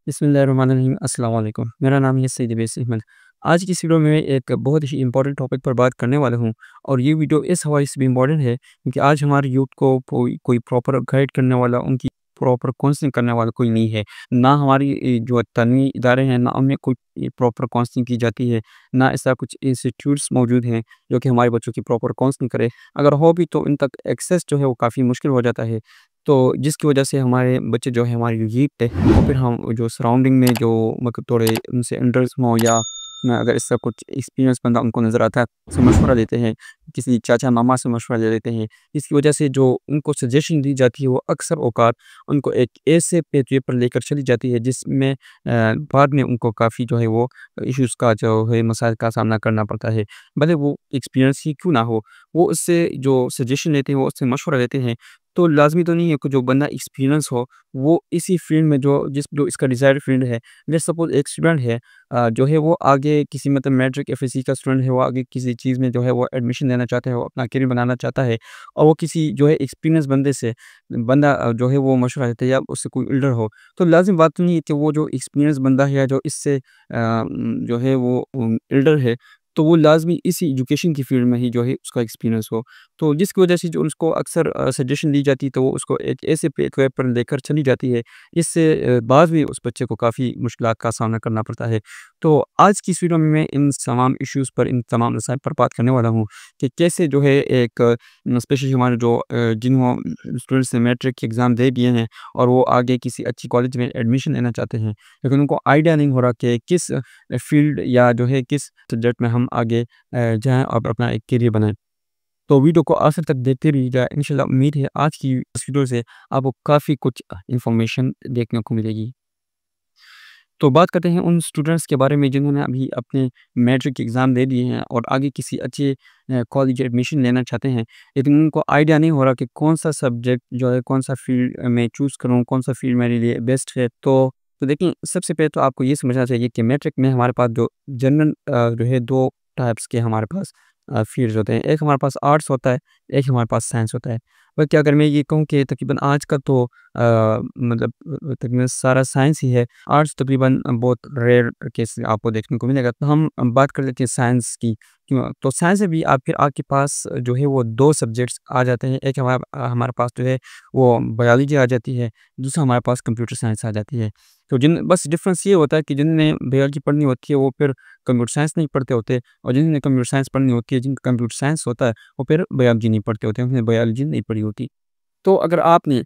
बिस्मिल्लाहिर्रहमानिर्रहीम अस्सलाम वालेकुम। मेरा नाम है सईद अवैस अहमद। आज की इस वीडियो में एक बहुत ही इम्पोर्टेंट टॉपिक पर बात करने वाला हूँ और ये वीडियो इस हवाले से भी इम्पोर्टेंट है क्योंकि आज हमारे यूथ को कोई कोई प्रॉपर गाइड करने वाला, उनकी प्रॉपर काउंसलिंग करने वाला कोई नहीं है। ना हमारी जो तालीमी इदारे हैं, ना उनमें कोई प्रॉपर काउंसलिंग की जाती है, ना ऐसा कुछ इंस्टीट्यूट्स मौजूद हैं जो कि हमारे बच्चों की प्रॉपर काउंसलिंग करे। अगर हो भी तो इन तक एक्सेस जो है वो काफ़ी मुश्किल हो जाता है। तो जिसकी वजह से हमारे बच्चे जो है, हमारी यूथ है, और फिर हम जो सराउंडिंग में जो मतलब थोड़े उनसे एल्डर्स हों या अगर इसका कुछ एक्सपीरियंस बंदा उनको नज़र आता है, उनसे मशवरा लेते हैं, किसी चाचा मामा से मशवरा ले लेते हैं। इसकी वजह से जो उनको सजेशन दी जाती है वो अक्सर औक़ात उनको एक ऐसे पेथवे पर लेकर चली जाती है जिसमें बाद में उनको काफ़ी जो है वो इश्यूज़ का जो है, मसाइल का सामना करना पड़ता है। भले वो एक्सपीरियंस ही क्यों ना हो, वो उससे जो सजेशन लेते हैं, वो उससे मशवरा लेते हैं। तो लाज़मी तो नहीं है कि जो बंदा एक्सपीरियंस हो, वो इसी फ़ील्ड में जो इसका डिज़ायर्ड फ़ील्ड है। लेट्स सपोज़ एक स्टूडेंट है, जो है वो आगे किसी मतलब मैट्रिक एफएससी का स्टूडेंट है, वो आगे किसी चीज़ में जो है वो एडमिशन लेना चाहता है, वो अपना करियर बनाना चाहता है और वो किसी जो है एक्सपीरियंस बंदा जो है वो मशवरा लेता है या उससे कोई एल्डर हो। तो लाज़िम बात तो नहीं है कि वो जो एक्सपीरियंस बंदा है या जो इससे जो है वो एल्डर है, तो वो लाज़मी इसी एजुकेशन की फ़ील्ड में ही जो है उसका एक्सपीरियंस हो। तो जिसकी वजह से जो उसको अक्सर सजेशन दी जाती है, तो वो उसको एक ऐसे पेथवे पर लेकर चली जाती है, इससे बाद में उस बच्चे को काफ़ी मुश्किलात का सामना करना पड़ता है। तो आज की इस वीडियो में मैं इन तमाम इश्यूज़ पर, इन तमाम मसाइल पर बात करने वाला हूँ कि कैसे जो है एक स्पेशली हमारे जो जिन्हों स्टूडेंट्स ने मैट्रिक के एग्ज़ाम दे दिए हैं और वो आगे किसी अच्छी कॉलेज में एडमिशन लेना चाहते हैं, लेकिन उनको आइडिया नहीं हो रहा कि किस फ़ील्ड या जो है किस सब्जेक्ट में हम आगे जाएँ और अपना एक करियर बनाएँ। तो वीडियो को आखिर तक देखते रहिएगा। इंशाल्लाह उम्मीद है आज की इस वीडियो से आपको काफ़ी कुछ इन्फॉर्मेशन देखने को मिलेगी। तो बात करते हैं उन स्टूडेंट्स के बारे में जिन्होंने अभी अपने मैट्रिक के एग्ज़ाम दे दिए हैं और आगे किसी अच्छे कॉलेज एडमिशन लेना चाहते हैं, लेकिन उनको आइडिया नहीं हो रहा कि कौन-सा सब्जेक्ट जो है, कौन-सा फ़ील्ड मैं चूज़ करूँ, कौन-सा फ़ील्ड मेरे लिए बेस्ट है। तो देखिए, सबसे पहले तो आपको ये समझना चाहिए कि मैट्रिक में हमारे पास जो जनरल जो है 2 टाइप्स के हमारे पास फ़ील्ड्स होते हैं। एक हमारे पास आर्ट्स होता है, एक हमारे पास साइंस होता है। बल्कि अगर मैं ये कहूँ कि तकरीबन आज का तो मतलब तकरीबन सारा साइंस ही है। आर्ट्स तकरीबन बहुत रेयर केस आपको देखने को मिलेगा। तो हम बात कर लेते हैं साइंस की। क्यों? तो साइंस में भी आप फिर आपके पास जो है वो 2 सब्जेक्ट्स आ जाते हैं। एक हमारे पास जो है वो बायोलॉजी आ जाती है, दूसरा हमारे पास कंप्यूटर साइंस आ जाती है। तो जिन बस डिफ़रेंस ये होता है कि जिन्होंने बायोलॉजी पढ़नी होती है वो फिर कंप्यूटर साइंस नहीं पढ़ते होते, और जिन्होंने कंप्यूटर साइंस पढ़नी होती है, जिनका कंप्यूटर साइंस होता है, वो फिर बायोलॉजी नहीं पढ़ते होते हैं, उन्होंने बायोलॉजी नहीं पढ़ी होती। तो अगर आपने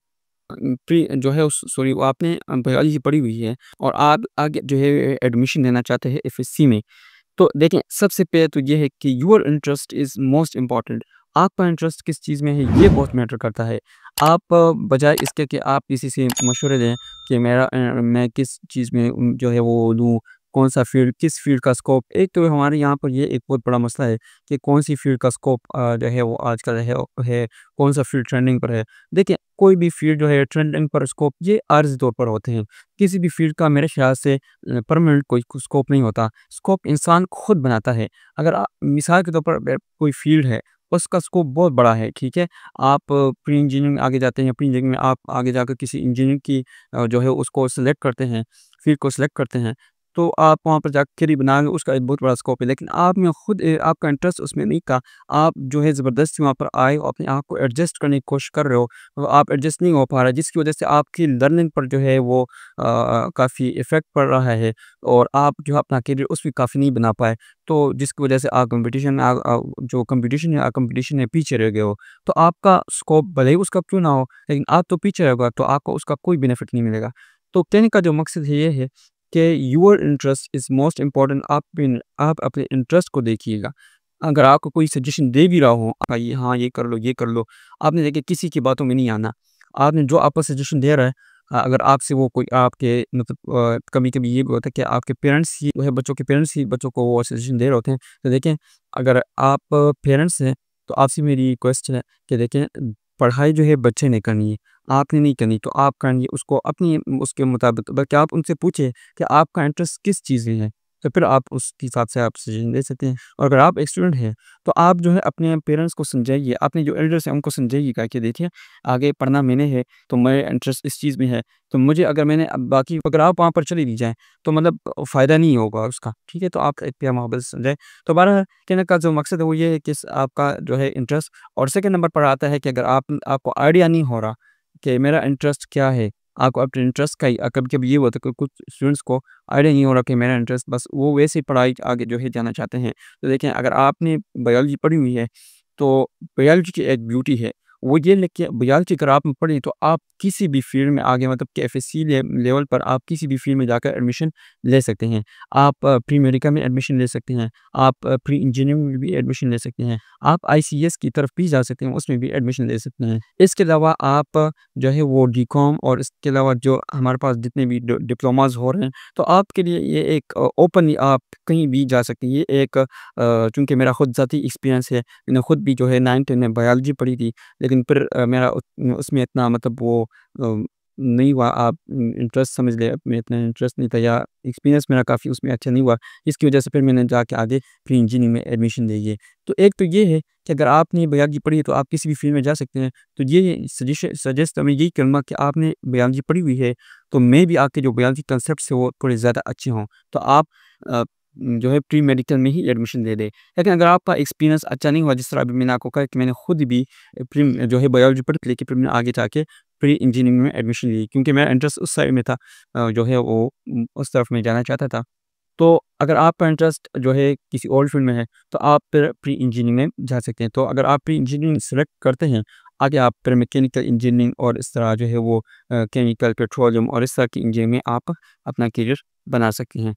प्री जो है उस सॉरी, वो आपने बायोलॉजी पढ़ी हुई है और आप आगे जो है एडमिशन लेना चाहते हैं एफएससी में, तो देखें, सबसे पहले तो ये है कि your interest is most important. आपका इंटरेस्ट किस चीज़ में है, ये बहुत मैटर करता है। आप बजाय इसके कि आप किसी से मशवरे लें कि मैं किस चीज़ में जो है वो लूँ, कौन-सा फ़ील्ड, किस फ़ील्ड का स्कोप। एक तो हमारे यहाँ पर ये एक बहुत बड़ा मसला है कि कौन-सी फ़ील्ड का स्कोप जो है वो आजकल है, कौन-सा फ़ील्ड ट्रेंडिंग पर है। देखिए, कोई भी फ़ील्ड जो है ट्रेंडिंग पर स्कोप ये आर्ज़ी तौर पर होते हैं। किसी भी फ़ील्ड का मेरे ख़्याल से परमानेंट कोई स्कोप नहीं होता। स्कोप इंसान खुद बनाता है। अगर मिसाल के तौर पर कोई फ़ील्ड है, उसका स्कोप बहुत बड़ा है, ठीक है? आप प्री इंजीनियरिंग में आगे जाते हैं, प्री इंजीनियरिंग में आप आगे जाकर किसी इंजीनियरिंग की जो है उसको सेलेक्ट करते हैं, फ़ील्ड को सेलेक्ट करते हैं, तो आप वहाँ पर जाकर करियर बनाएँगे, उसका एक बहुत बड़ा स्कोप है। लेकिन आप में खुद आपका इंटरेस्ट उसमें नहीं था, आप जो है ज़बरदस्ती वहाँ पर आए और अपने आप को एडजस्ट करने की कोशिश कर रहे हो, तो आप एडजस्ट नहीं हो पा रहे, जिसकी वजह से आपकी लर्निंग पर जो है वो काफ़ी इफ़ेक्ट पड़ रहा है और आप जो है अपना करियर उसमें काफ़ी नहीं बना पाए। तो जिसकी वजह से आप जो कॉम्पिटिशन है पीछे रह गए हो। तो आपका स्कोप भले ही उसका क्यों ना हो, लेकिन आप तो पीछे रहोगे, तो आपको उसका कोई बेनिफिट नहीं मिलेगा। तो कहने का जो मकसद है ये है कि your interest is most important. आप अपने इंटरेस्ट को देखिएगा। अगर आपको कोई सजेशन दे भी रहा हो, ये हाँ, ये कर लो, ये कर लो, आपने देखिए किसी की बातों में नहीं आना। आपने जो आपको सजेशन दे रहा है, अगर आपसे वो कोई आपके मतलब कभी-कभी ये भी होता है कि आपके पेरेंट्स ही जो है, बच्चों के पेरेंट्स ही बच्चों को वो सजेशन दे रहे होते हैं। तो देखें, अगर आप पेरेंट्स हैं, तो आपसे मेरी रिक्वेस्ट है कि देखें, पढ़ाई जो है बच्चे ने करनी है, आपने नहीं करनी। तो आप करेंगे उसको अपनी उसके मुताबिक, बल्कि आप उनसे पूछें कि आपका इंटरेस्ट किस चीज़ में है। तो फिर आप उस हिसाब से आप सजेशन दे सकते हैं। और अगर आप एक स्टूडेंट हैं, तो आप जो है अपने पेरेंट्स को समझाइए, अपने जो एल्डर्स हैं उनको समझाइएगा कि देखिए आगे पढ़ना मैंने है, तो मेरा इंटरेस्ट इस चीज़ में है, तो मुझे अगर मैंने अब बाकी अगर आप वहाँ पर चले भी जाएँ, तो मतलब फ़ायदा नहीं होगा उसका, ठीक है? तो आप एक प्यार मोहब्बत से समझाएँ। तो बहरहाल कहने का जो मकसद है वो ये है कि आपका जो है इंटरेस्ट, और सेकंड नंबर पर आता है कि अगर आपको आइडिया नहीं हो रहा कि मेरा इंटरेस्ट क्या है, आपको अपने इंटरेस्ट का ही कभी-कभी ये होता है कि कुछ स्टूडेंट्स को आइडिया नहीं हो रहा कि मेरा इंटरेस्ट, बस वो वैसे ही पढ़ाई आगे जो है जाना चाहते हैं। तो देखें अगर आपने बायोलॉजी पढ़ी हुई है, तो बायोलॉजी की एक ब्यूटी है, वो ये है कि बायोलॉजी अगर आपने पढ़ी तो आप किसी भी फ़ील्ड में आगे मतलब कि एफएससी लेवल पर आप किसी भी फ़ील्ड में जाकर एडमिशन ले सकते हैं। आप प्री मेडिकल में एडमिशन ले सकते हैं, आप प्री इंजीनियरिंग में भी एडमिशन ले सकते हैं, आप आईसीएस की तरफ भी जा सकते हैं, उसमें भी एडमिशन ले सकते हैं। इसके अलावा आप जो है वो बीकॉम, और इसके अलावा जो हमारे पास जितने भी डिप्लोमास हो रहे हैं, तो आपके लिए ये एक ओपनली आप कहीं भी जा सकते हैं। ये एक चूँकि मेरा खुद ज़ाती एक्सपीरियंस है, मैंने खुद भी जो है 9th-10th में बायोलॉजी पढ़ी थी, लेकिन फिर मेरा उसमें इतना मतलब वो नहीं हुआ, आप इंटरेस्ट समझ लें, में इतना इंटरेस्ट नहीं था, या एक्सपीरियंस मेरा काफ़ी उसमें अच्छा नहीं हुआ। इसकी वजह से फिर मैंने जाके आगे प्री इंजीनियरिंग में एडमिशन ले लिए। तो एक तो ये है कि अगर आपने बायोलॉजी पढ़ी है तो आप किसी भी फ़ील्ड में जा सकते हैं। तो ये सजेस्ट मैं यही करूँगा कि आपने बायोलॉजी पढ़ी हुई है, तो मे बी आपके जो बायोलॉजी कांसेप्ट्स हैं वो थोड़े ज़्यादा अच्छे हों, तो आप अ, जो है प्री मेडिकल में ही एडमिशन ले लें। लेकिन अगर आपका एक्सपीरियंस अच्छा नहीं हुआ, जिस तरह अभी मैंने आपको कहा कि मैंने खुद भी प्री जो है बायोलॉजी पढ़ी थी, लेकिन फिर मैंने आगे जाके प्री इंजीनियरिंग में एडमिशन ली, क्योंकि मेरा इंटरेस्ट उस साइड में था, जो है वो उस तरफ मैं जाना चाहता था। तो अगर आपका इंटरेस्ट जो है किसी और फील्ड में है, तो आप फिर प्री इंजीनियरिंग में जा सकते हैं। तो अगर आप प्री इंजीनियरिंग सेलेक्ट करते हैं, आगे आप फिर मैकेनिकल इंजीनियरिंग और इस तरह जो है वो केमिकल, पेट्रोलियम और इस तरह की इंजीनियरिंग में आप अपना करियर बना सकते हैं।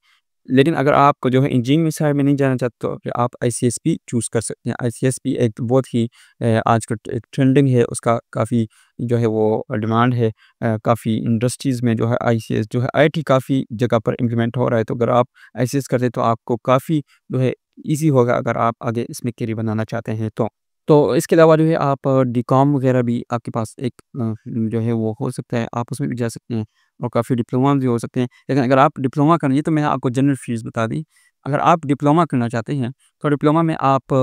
लेकिन अगर आप जो है इंजीनियरिंग साइड में नहीं जाना चाहते, तो फिर आप आईसीएस भी चूज़ कर सकते हैं। आईसीएस भी एक बहुत ही आजकल एक ट्रेंडिंग है, उसका काफ़ी जो है वो डिमांड है। काफ़ी इंडस्ट्रीज़ में जो है आईसीएस जो है आईटी काफ़ी जगह पर इम्प्लीमेंट हो रहा है। तो अगर आप आईसीएस करते हैं तो आपको काफ़ी जो है ईज़ी होगा, अगर आप आगे इसमें करियर बनाना चाहते हैं तो। तो इसके अलावा जो है आप डीकॉम वगैरह भी आपके पास एक जो है वो हो सकता है, आप उसमें भी जा सकते हैं, और काफ़ी डिप्लोमा भी हो सकते हैं। लेकिन अगर आप डिप्लोमा करेंगे, तो मैंने आपको जनरल फीस बता दी। अगर आप डिप्लोमा करना चाहते हैं, तो डिप्लोमा में आप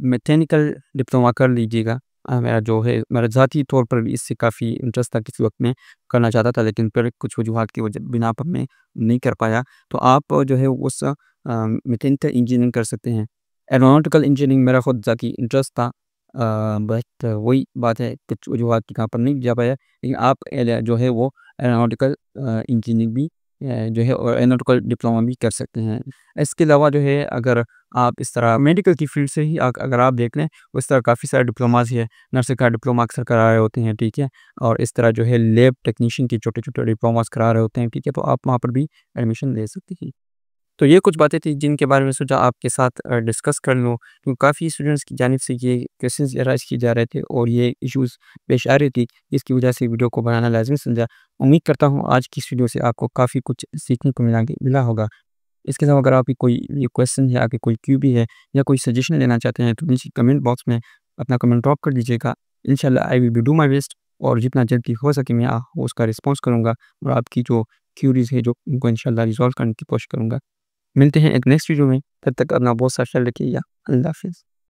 मैकेनिकल डिप्लोमा कर लीजिएगा। मेरा जो है मेरा ज़ाती तौर पर भी इससे काफ़ी इंटरेस्ट था, किसी वक़्त में करना चाहता था, लेकिन फिर कुछ वजूहात की वजह बिना पर मैं नहीं कर पाया। तो आप जो है उस मैकेनिकल इंजीनियरिंग कर सकते हैं। एरोनॉटिकल इंजीनियरिंग मेरा खुद ज़ाती इंटरेस्ट था, बट वही बात है, कुछ वजूहात के कारण पर नहीं जा पाया। लेकिन आप जो है वो एरोनॉटिकल इंजीनियरिंग भी जो है, और एरोनॉटिकल डिप्लोमा भी कर सकते हैं। इसके अलावा जो है अगर आप इस तरह मेडिकल की फील्ड से ही अगर आप देख लें, उस तरह काफ़ी सारे डिप्लोमास है। नर्सिंग का डिप्लोमा अक्सर करा रहे होते हैं, ठीक है? और इस तरह जो है लैब टेक्नीशियन के छोटे-छोटे डिप्लोमास करा रहे होते हैं, ठीक है? तो आप वहाँ पर भी एडमिशन ले सकते हैं। तो ये कुछ बातें थी जिनके बारे में सोचा आपके साथ डिस्कस कर लूँ, क्योंकि काफ़ी स्टूडेंट्स की जानिब से ये क्वेश्चंस राइज़ किए जा रहे थे, और ये इश्यूज़ पेश आ रही थी, इसकी वजह से वीडियो को बनाना लाज़मी समझा। उम्मीद करता हूँ आज की इस वीडियो से आपको काफ़ी कुछ सीखने को मिला होगा। इसके अलावा अगर आपकी कोई ये क्वेश्चन है, आपकी कोई क्यूरी है, या कोई सजेशन लेना चाहते हैं, तो नीचे कमेंट बॉक्स में अपना कमेंट ड्रॉप कर दीजिएगा। इंशाल्लाह I will be do my best, और जितना जल्दी हो सके मैं उसका रिस्पॉन्स करूँगा, और आपकी जो क्यूरीज़ है जो उनको इंशाल्लाह रिज़ॉल्व करने की कोशिश करूँगा। मिलते हैं एक नेक्स्ट वीडियो में, तब तक अपना बहुत सा ख्याल रखिएगा। अल्लाह हाफ़िज़।